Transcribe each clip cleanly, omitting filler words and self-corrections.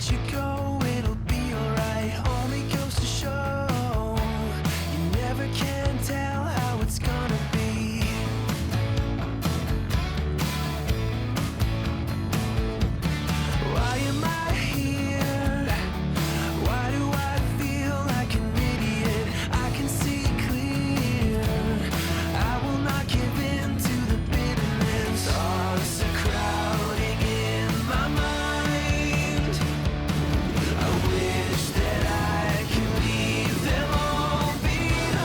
let you go, it'll be alright. Only goes to show you never can tell how it's gonna be. Why am I here? Why do I feel like an idiot? I can see clear. I will not give in to the bitterness. Thoughts are crowding in my mind. I wish that I could leave them all behind.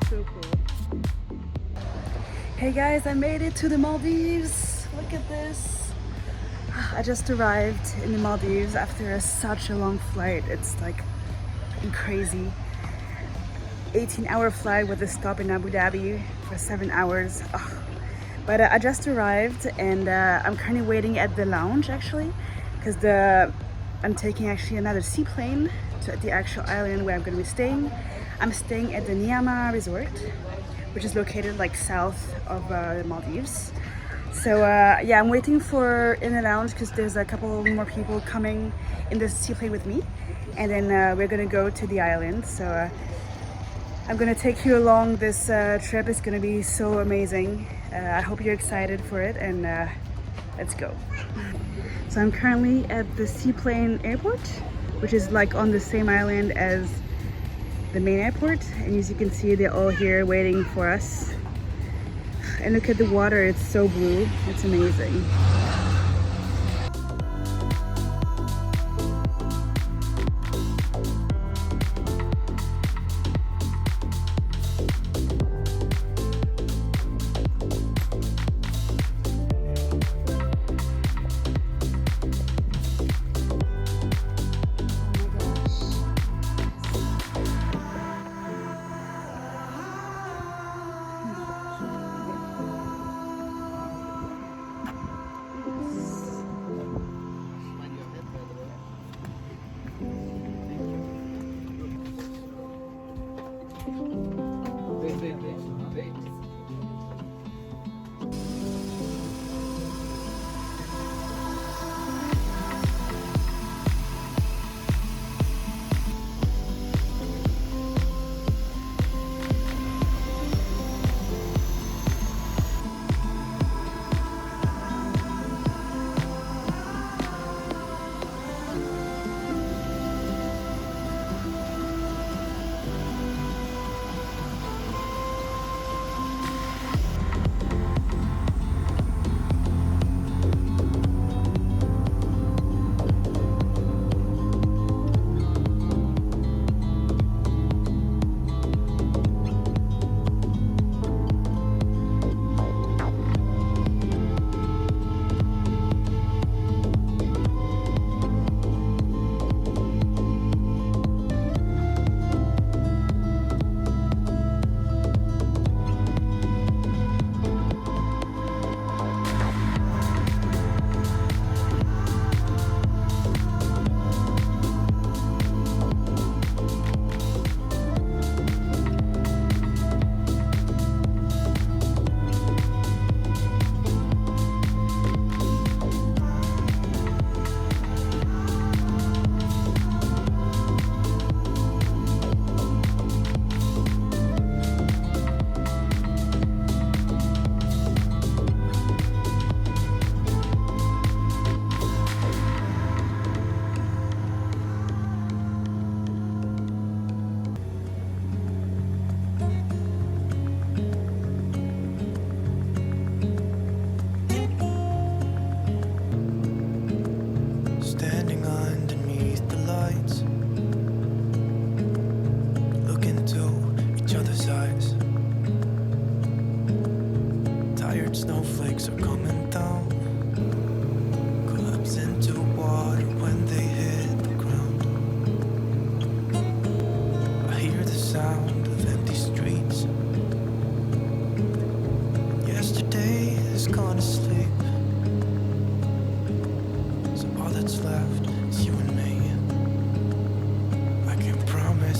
So cool. Hey guys, I made it to the Maldives. Look at this. I just arrived in the Maldives after such a long flight. It's like crazy. 18-hour flight with a stop in Abu Dhabi for 7 hours. Ugh. But I just arrived and I'm currently waiting at the lounge actually, because I'm taking actually another seaplane to the actual island where I'm going to be staying. I'm staying at the Niyama Resort, which is located like south of the Maldives. So yeah, I'm waiting for in the lounge because there's a couple more people coming in the seaplane with me, and then we're gonna go to the island. So I'm gonna take you along this trip. It's gonna be so amazing. I hope you're excited for it, and let's go. So I'm currently at the Seaplane airport, which is like on the same island as the main airport, and as you can see, they're all here waiting for us. And look at the water, it's so blue, it's amazing.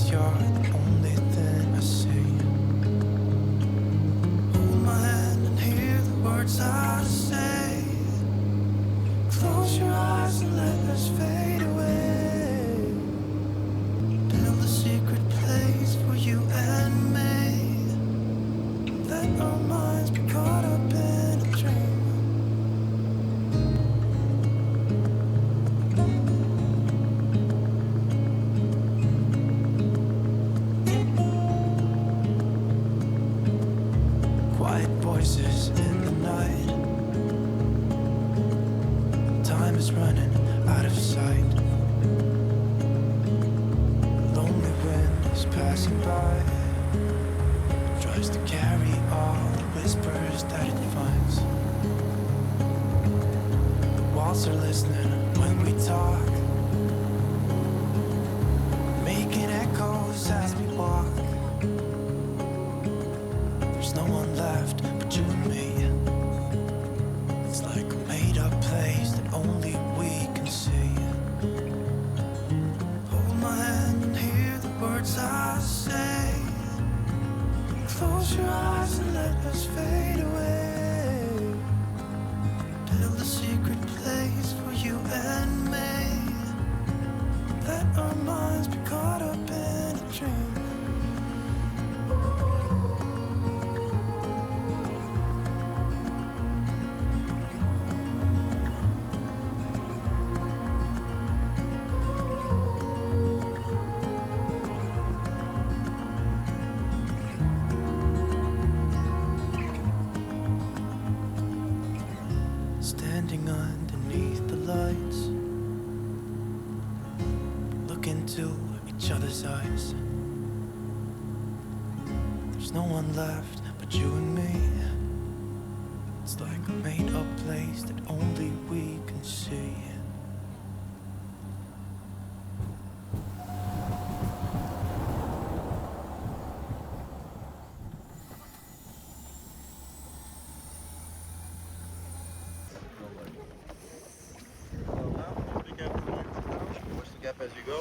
'cause you're the only thing I see. Hold my hand and hear the words I say. Close your eyes and let us fade away. Build a secret place for you and me. Let our minds be caught up in a dream. Quiet voices in the night. Time is running out of sight. Lonely wind is passing by. Tries to carry all the whispers that it finds. The walls are listening when we talk, making echoes as we walk. There's no one left but you and me. It's like a made-up place that only we can see. Hold my hand and hear the words I say. Close your eyes and let us fade away. Build a secret place for you and me. Let our minds be caught up in a dream. Standing underneath the lights, look into each other's eyes. There's no one left but you and me. It's like a made-up place that only we can see. Push the gap as you go.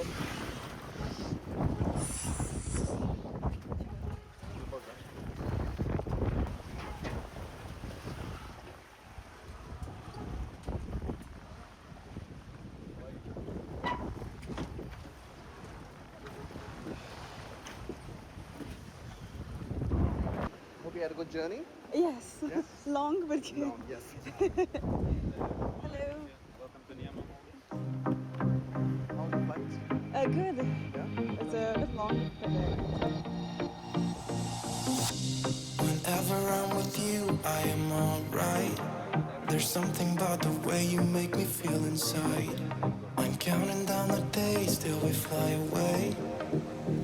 Hope you had a good journey. Yes. Yes. Long but good. No, yes. Hello. Welcome to Niyama Island. How the flight? Good. Yeah. It's a bit long, but Whenever I'm with you, I am alright. There's something about the way you make me feel inside. I'm counting down the days till we fly away.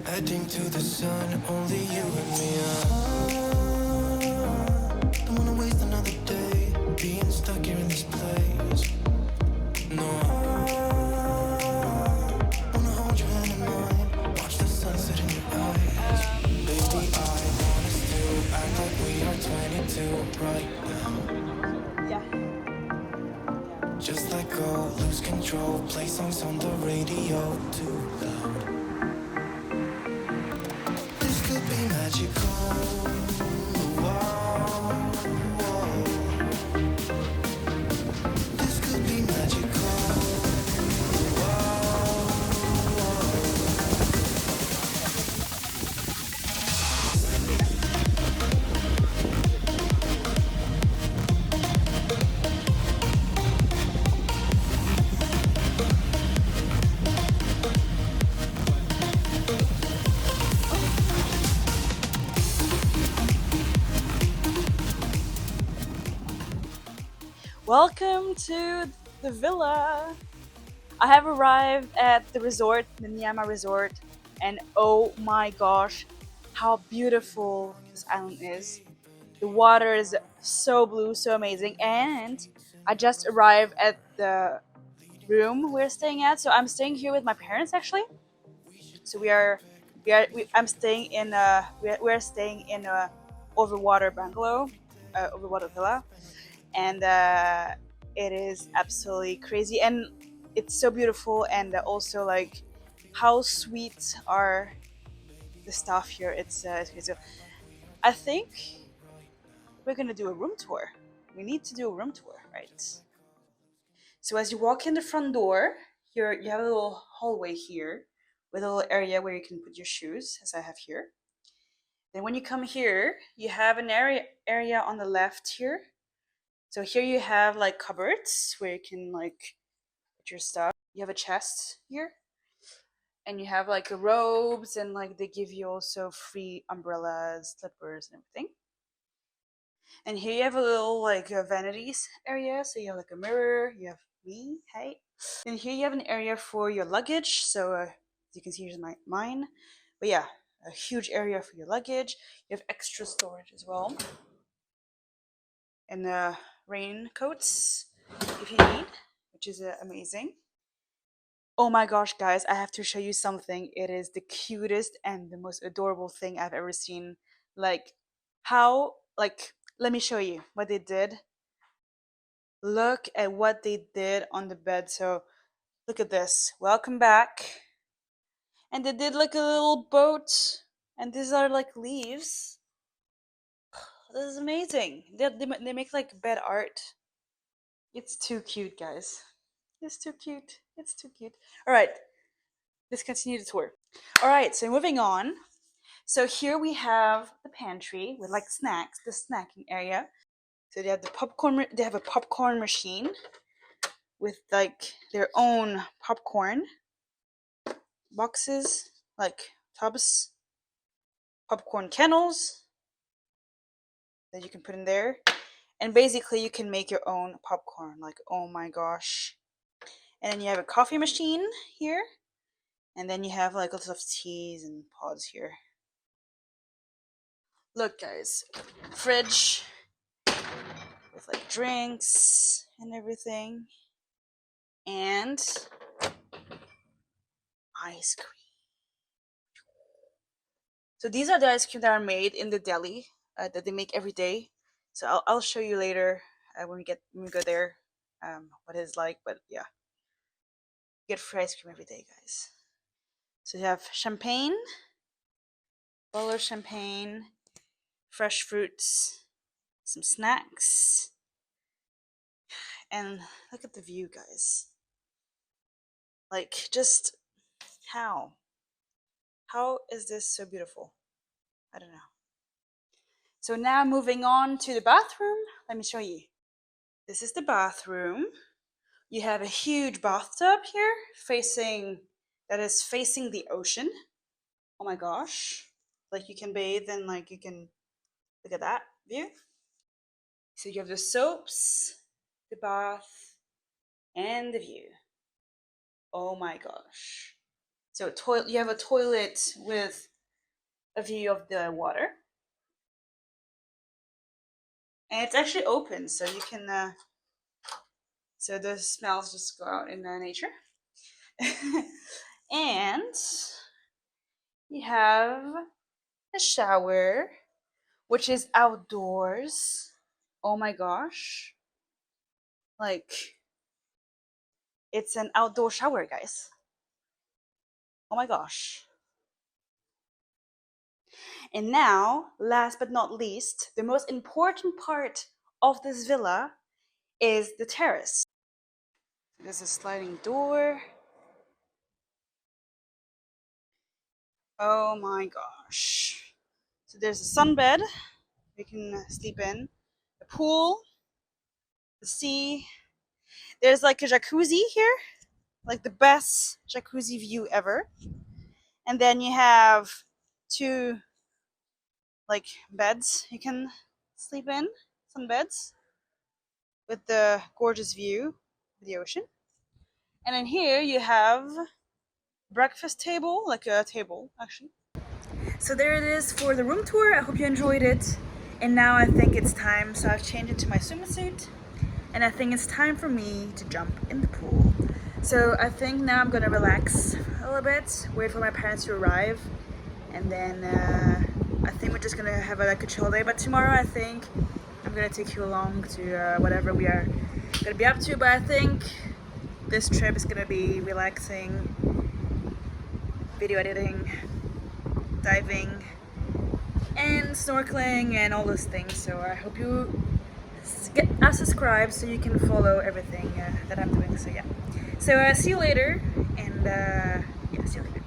Heading to the sun, only you and me. Don't wanna waste another day being stuck here in this place. No, wanna hold your hand in mine, watch the sunset in your eyes. Baby, I want us to act like we are 22 right now. yeah. Just let go, lose control, play songs on the radio too loud. This could be magical. Wow, wow. This could be magical. Wow, wow. Welcome to the villa. I have arrived at the resort, the Niyama Resort, and oh my gosh, how beautiful this island is. The water is so blue, so amazing, and I just arrived at the room we're staying at. So I'm staying here with my parents actually. So I'm staying in we're staying in a overwater bungalow, overwater villa, and it is absolutely crazy, and it's so beautiful, and also like how sweet are the stuff here. It's good. So I think we're gonna do a room tour. We need to do a room tour, right? So as you walk in the front door, here you have a little hallway here with a little area where you can put your shoes, as I have here. Then when you come here, you have an area on the left here. So here you have like cupboards where you can like put your stuff. You have a chest here, and you have like robes, and like they give you also free umbrellas, slippers, and everything. And here you have a little like vanities area. So you have like a mirror. You have me, hey. And here you have an area for your luggage. So as you can see, here's mine. But yeah, a huge area for your luggage. You have extra storage as well. And raincoats if you need, which is amazing. Oh my gosh, guys, I have to show you something. It is the cutest and the most adorable thing I've ever seen. Like, let me show you what they did. Look at what they did on the bed. So, look at this. Welcome back. And they did like a little boat. And these are like leaves. This is amazing. They make like bed art. It's too cute, guys. It's too cute. It's too cute. All right, let's continue the tour. All right, so moving on. So here we have the pantry with like snacks, the snacking area. So they have the popcorn. They have a popcorn machine with like their own popcorn boxes, like tubs, popcorn kennels that you can put in there, and basically you can make your own popcorn. Like, oh my gosh! And then you have a coffee machine here. And then you have like lots of teas and pods here. Look, guys, fridge with like drinks and everything, and ice cream. So these are the ice cream that are made in the deli that they make every day. So I'll show you later when we go there what it's like. But yeah, you get free ice cream every day, guys. So you have champagne, bottle of champagne, fresh fruits, some snacks, and look at the view, guys. Like, just how is this so beautiful? I don't know. So now moving on to the bathroom, let me show you. This is the bathroom. You have a huge bathtub here that is facing the ocean. Oh my gosh. Like, you can bathe and like you can look at that view. So you have the soaps, the bath, and the view. Oh my gosh. So you have a toilet with a view of the water. And it's actually open, so you can so the smells just go out in nature. And you have a shower, which is outdoors. Oh my gosh. Like, it's an outdoor shower, guys. Oh my gosh. And now, last but not least, the most important part of this villa is the terrace. There's a sliding door. Oh my gosh. So there's a sunbed we can sleep in, a pool, the sea. There's like a jacuzzi here, like the best jacuzzi view ever. And then you have two like beds you can sleep in, sunbeds with the gorgeous view of the ocean. And then here you have breakfast table, like a table actually. So there it is for the room tour. I hope you enjoyed it. And now I think it's time, so I've changed into my swimsuit, and I think it's time for me to jump in the pool. So I think now I'm gonna relax a little bit, wait for my parents to arrive, and then I think we're just gonna have like a chill day. But tomorrow I think I'm gonna take you along to whatever we are gonna be up to. But I think this trip is gonna be relaxing, video editing, diving and snorkeling and all those things. So I hope you get subscribed so you can follow everything that I'm doing. So yeah. So see you later, and yeah, see you later.